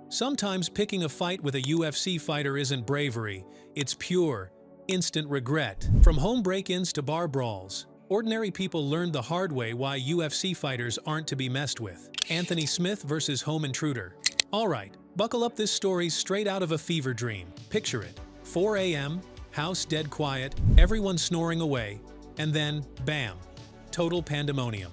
Sometimes picking a fight with a UFC fighter isn't bravery, it's pure, instant regret. From home break-ins to bar brawls, ordinary people learned the hard way why UFC fighters aren't to be messed with. Anthony Smith versus home intruder. Alright, buckle up, this story's straight out of a fever dream. Picture it. 4 a.m., house dead quiet, everyone snoring away, and then, bam, total pandemonium.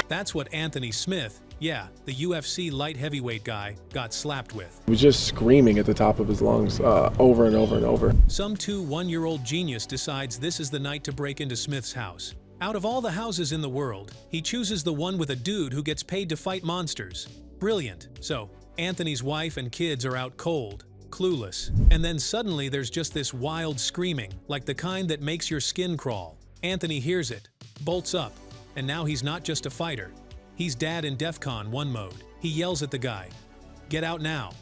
That's what Anthony Smith, yeah, the UFC light heavyweight guy, got slapped with. He was just screaming at the top of his lungs over and over and over. Some 1-year-old genius decides this is the night to break into Smith's house. Out of all the houses in the world, he chooses the one with a dude who gets paid to fight monsters. Brilliant. So, Anthony's wife and kids are out cold, clueless. And then suddenly there's just this wild screaming, like the kind that makes your skin crawl. Anthony hears it, bolts up, and now he's not just a fighter. He's dad in DEFCON 1 mode. He yells at the guy, "Get out now."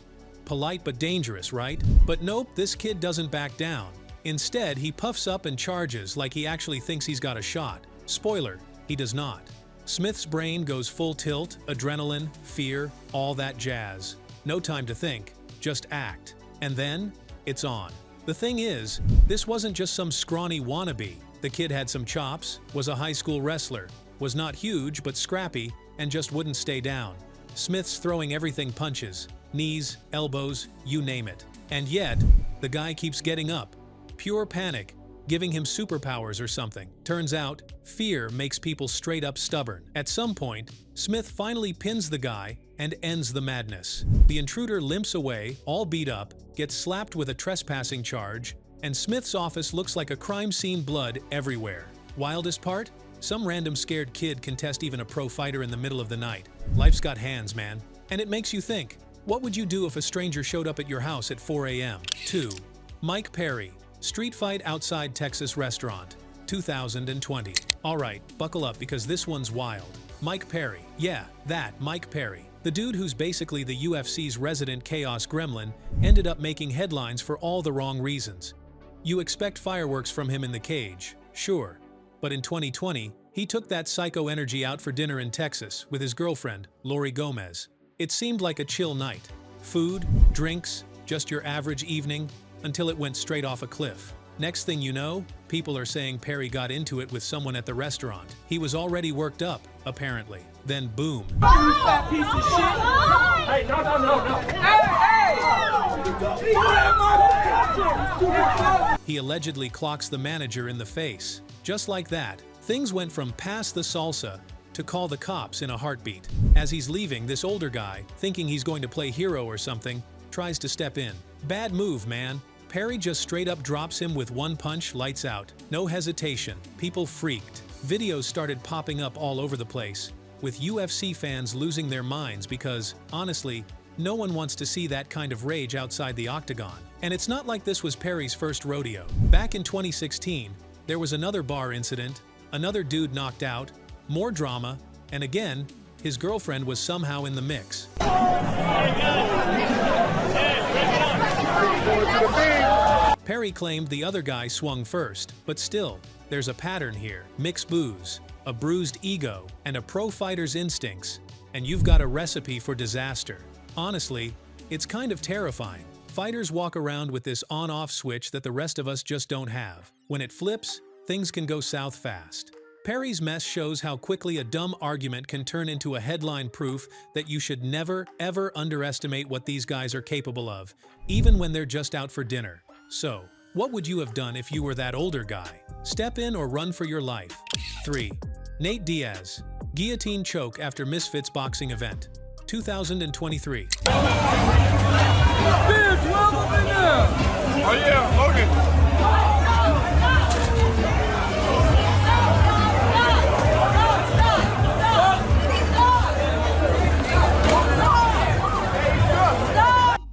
Polite but dangerous, right? But nope, this kid doesn't back down. Instead, he puffs up and charges like he actually thinks he's got a shot. Spoiler, he does not. Smith's brain goes full tilt, adrenaline, fear, all that jazz. No time to think, just act. And then, it's on. The thing is, this wasn't just some scrawny wannabe. The kid had some chops, was a high school wrestler, was not huge but scrappy, and just wouldn't stay down. Smith's throwing everything, punches, knees, elbows, you name it. And yet, the guy keeps getting up. Pure panic, giving him superpowers or something. Turns out, fear makes people straight up stubborn. At some point, Smith finally pins the guy and ends the madness. The intruder limps away, all beat up, gets slapped with a trespassing charge, and Smith's office looks like a crime scene, blood everywhere. Wildest part? Some random scared kid can test even a pro fighter in the middle of the night. Life's got hands, man. And it makes you think, what would you do if a stranger showed up at your house at 4 a.m.? 2. Mike Perry. Street fight outside Texas restaurant. 2020. Alright, buckle up because this one's wild. Mike Perry. Yeah, that, Mike Perry. The dude who's basically the UFC's resident chaos gremlin ended up making headlines for all the wrong reasons. You expect fireworks from him in the cage, sure. But in 2020, he took that psycho energy out for dinner in Texas with his girlfriend, Lori Gomez. It seemed like a chill night. Food, drinks, just your average evening, until it went straight off a cliff. Next thing you know, people are saying Perry got into it with someone at the restaurant. He was already worked up, apparently. Then boom. You fat piece of shit! Hey, no. Hey! He allegedly clocks the manager in the face. Just like that, things went from pass the salsa to call the cops in a heartbeat. As he's leaving, this older guy, thinking he's going to play hero or something, tries to step in. Bad move, man. Perry just straight up drops him with one punch, lights out. No hesitation. People freaked. Videos started popping up all over the place, with UFC fans losing their minds because, honestly, no one wants to see that kind of rage outside the octagon. And it's not like this was Perry's first rodeo. Back in 2016, there was another bar incident, another dude knocked out, more drama, and again, his girlfriend was somehow in the mix. Perry claimed the other guy swung first, but still, there's a pattern here. Mixed booze, a bruised ego, and a pro fighter's instincts, and you've got a recipe for disaster. Honestly, it's kind of terrifying. Fighters walk around with this on-off switch that the rest of us just don't have. When it flips, things can go south fast. Perry's mess shows how quickly a dumb argument can turn into a headline, proof that you should never, ever underestimate what these guys are capable of, even when they're just out for dinner. So, what would you have done if you were that older guy? Step in or run for your life. 3. Nate Diaz. Guillotine choke after Misfits boxing event. 2023. Beer, 12 up in there! Oh yeah, Logan!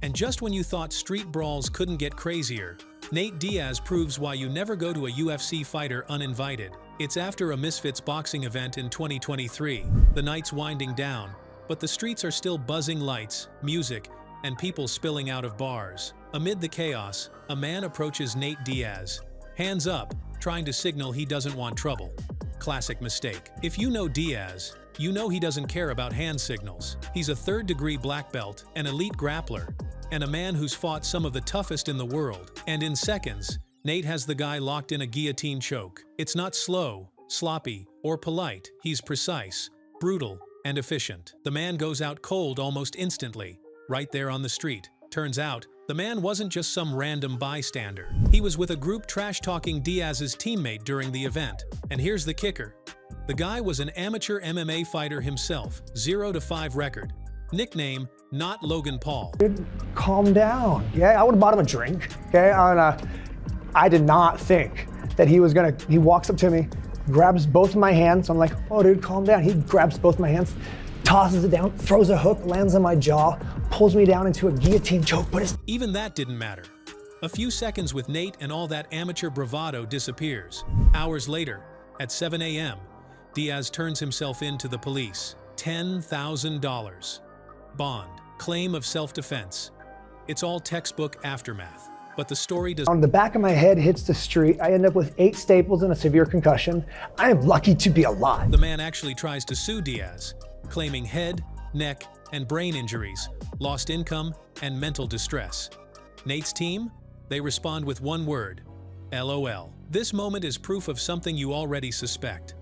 And just when you thought street brawls couldn't get crazier, Nate Diaz proves why you never go to a UFC fighter uninvited. It's after a Misfits boxing event in 2023. The night's winding down, but the streets are still buzzing, lights, music, and people spilling out of bars. Amid the chaos, a man approaches Nate Diaz, hands up, trying to signal he doesn't want trouble. Classic mistake. If you know Diaz, you know he doesn't care about hand signals. He's a third-degree black belt, an elite grappler, and a man who's fought some of the toughest in the world. And in seconds, Nate has the guy locked in a guillotine choke. It's not slow, sloppy, or polite. He's precise, brutal, and efficient. The man goes out cold almost instantly, right there on the street. Turns out, the man wasn't just some random bystander. He was with a group trash-talking Diaz's teammate during the event. And here's the kicker. The guy was an amateur MMA fighter himself, 0-5 record. Nickname, not Logan Paul. Dude, calm down. Yeah, I would have bought him a drink. Okay, I did not think that he was gonna, he walks up to me, grabs both of my hands. I'm like, oh dude, calm down. He grabs both my hands, tosses it down, throws a hook, lands on my jaw, pulls me down into a guillotine choke. Even that didn't matter. A few seconds with Nate and all that amateur bravado disappears. Hours later, at 7 a.m., Diaz turns himself in to the police. $10,000. Bond. Claim of self-defense. It's all textbook aftermath. But the story does. On the back of my head hits the street. I end up with 8 staples and a severe concussion. I am lucky to be alive. The man actually tries to sue Diaz, claiming head, neck, and brain injuries, lost income, and mental distress. Nate's team? They respond with one word: LOL. This moment is proof of something you already suspect.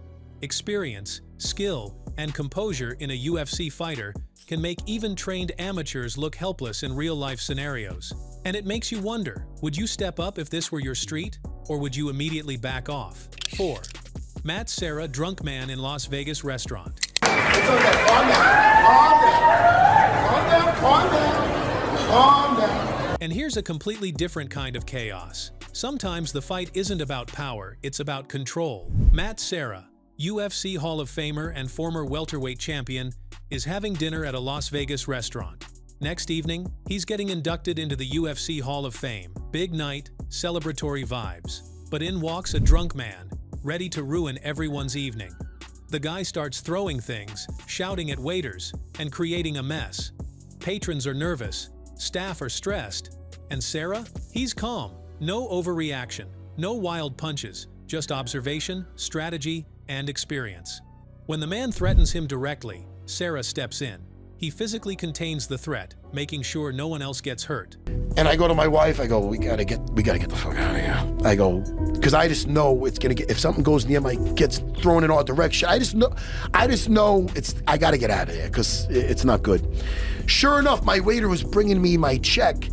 Experience, skill, and composure in a UFC fighter can make even trained amateurs look helpless in real-life scenarios. And it makes you wonder, would you step up if this were your street, or would you immediately back off? 4. Matt Serra, drunk man in Las Vegas restaurant. It's okay, calm down, calm down, calm down, calm down. And here's a completely different kind of chaos. Sometimes the fight isn't about power, it's about control. Matt Serra, UFC Hall of Famer and former welterweight champion, is having dinner at a Las Vegas restaurant. Next evening, he's getting inducted into the UFC Hall of Fame. Big night, celebratory vibes. But in walks a drunk man, ready to ruin everyone's evening. The guy starts throwing things, shouting at waiters, and creating a mess. Patrons are nervous, staff are stressed, and Serra? He's calm. No overreaction, no wild punches, just observation, strategy, and experience. When the man threatens him directly, Serra steps in. He physically contains the threat, making sure no one else gets hurt. And I go to my wife, I go, we gotta get the fuck out of here. I go, because I just know it's gonna get, if something goes near my, gets thrown in our direction, I just know I gotta get out of there, because it's not good. Sure enough, my waiter was bringing me my check,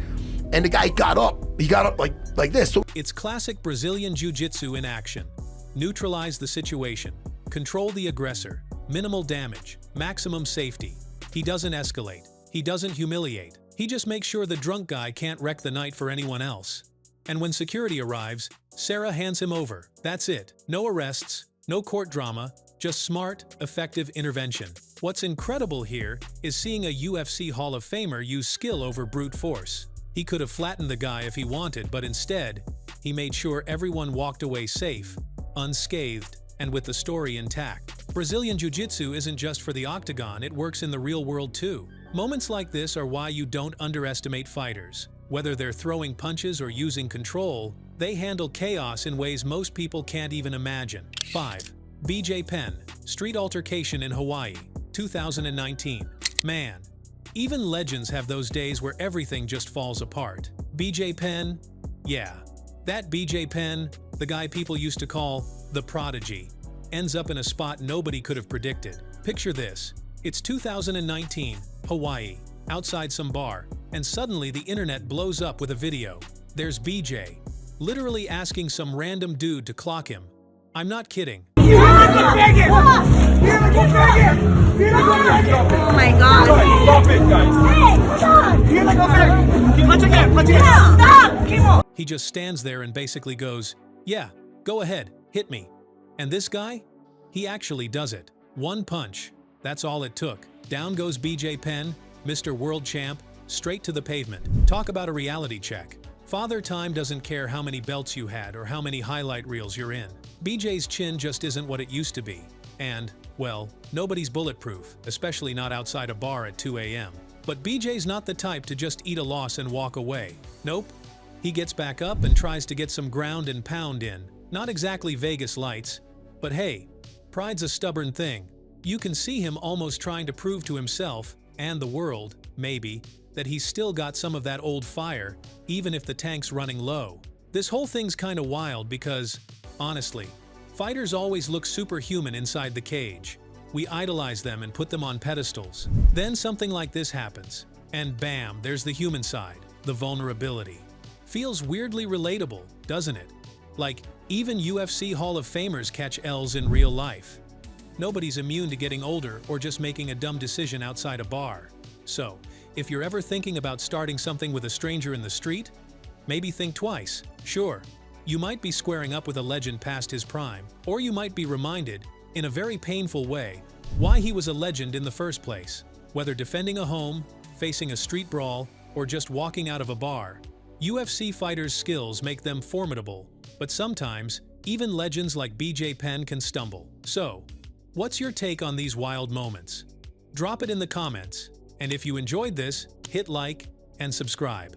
and the guy got up. He got up like this. So it's classic Brazilian Jiu-Jitsu in action. Neutralize the situation. Control the aggressor. Minimal damage. Maximum safety. He doesn't escalate. He doesn't humiliate. He just makes sure the drunk guy can't wreck the night for anyone else. And when security arrives, Serra hands him over. That's it. No arrests, no court drama, just smart, effective intervention. What's incredible here is seeing a UFC Hall of Famer use skill over brute force. He could have flattened the guy if he wanted, but instead, he made sure everyone walked away safe, unscathed, and with the story intact. Brazilian Jiu-Jitsu isn't just for the octagon, it works in the real world too. Moments like this are why you don't underestimate fighters. Whether they're throwing punches or using control, they handle chaos in ways most people can't even imagine. 5. BJ Penn, street altercation in Hawaii, 2019. Man, even legends have those days where everything just falls apart. BJ Penn? Yeah. That BJ Penn, the guy people used to call the Prodigy, ends up in a spot nobody could have predicted. Picture this. It's 2019, Hawaii, outside some bar, and suddenly the internet blows up with a video. There's BJ, literally asking some random dude to clock him. I'm not kidding. Oh my God. Stop it, guys. He just stands there and basically goes, yeah, go ahead, hit me. And this guy? He actually does it. One punch. That's all it took. Down goes BJ Penn, Mr. World Champ, straight to the pavement. Talk about a reality check. Father Time doesn't care how many belts you had or how many highlight reels you're in. BJ's chin just isn't what it used to be. And, well, nobody's bulletproof, especially not outside a bar at 2 a.m. But BJ's not the type to just eat a loss and walk away. Nope. He gets back up and tries to get some ground and pound in. Not exactly Vegas lights, but hey, pride's a stubborn thing. You can see him almost trying to prove to himself, and the world, maybe, that he's still got some of that old fire, even if the tank's running low. This whole thing's kinda wild because, honestly, fighters always look superhuman inside the cage. We idolize them and put them on pedestals. Then something like this happens, and bam, there's the human side, the vulnerability. Feels weirdly relatable, doesn't it? Like, even UFC Hall of Famers catch L's in real life. Nobody's immune to getting older or just making a dumb decision outside a bar. So, if you're ever thinking about starting something with a stranger in the street, maybe think twice. Sure, you might be squaring up with a legend past his prime, or you might be reminded, in a very painful way, why he was a legend in the first place. Whether defending a home, facing a street brawl, or just walking out of a bar, UFC fighters' skills make them formidable, but sometimes, even legends like BJ Penn can stumble. So, what's your take on these wild moments? Drop it in the comments, and if you enjoyed this, hit like and subscribe.